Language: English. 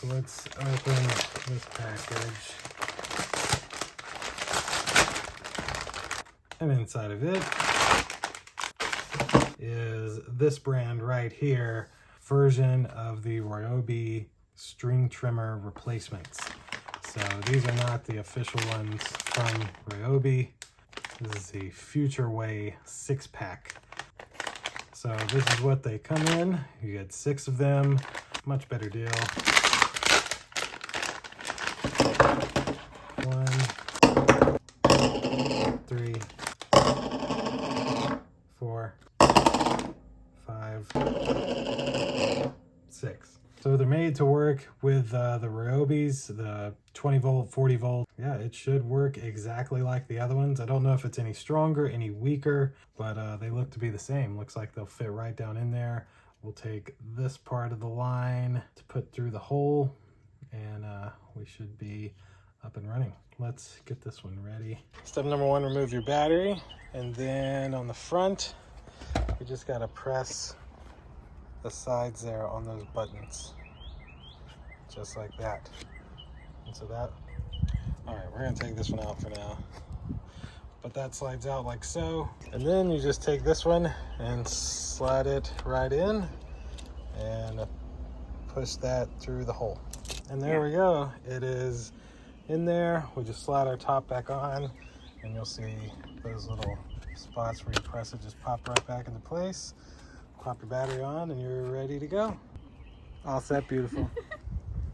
So let's open this package. And inside of it is this brand right here, version of the Ryobi string trimmer replacements. So these are not the official ones from Ryobi. This is the Future Way 6-pack. So this is what they come in. You get 6 of them, much better deal. 1, 3, 4, 5, 6. So they're made to work with the Ryobis, the 20 volt, 40 volt. Yeah, it should work exactly like the other ones. I don't know if it's any stronger, any weaker, but they look to be the same. Looks like they'll fit right down in there. We'll take this part of the line to put through the hole, and we should be up and running. Let's get this one ready. Step number 1, remove your battery. And then on the front, you just gotta press the sides there on those buttons, just like that. And so that, all right, we're gonna take this one out for now. But that slides out like so. And then you just take this one and slide it right in and push that through the hole. And there we go. It is in there. We just slide our top back on and you'll see those little spots where you press it just pop right back into place. Pop your battery on and you're ready to go. All set, beautiful.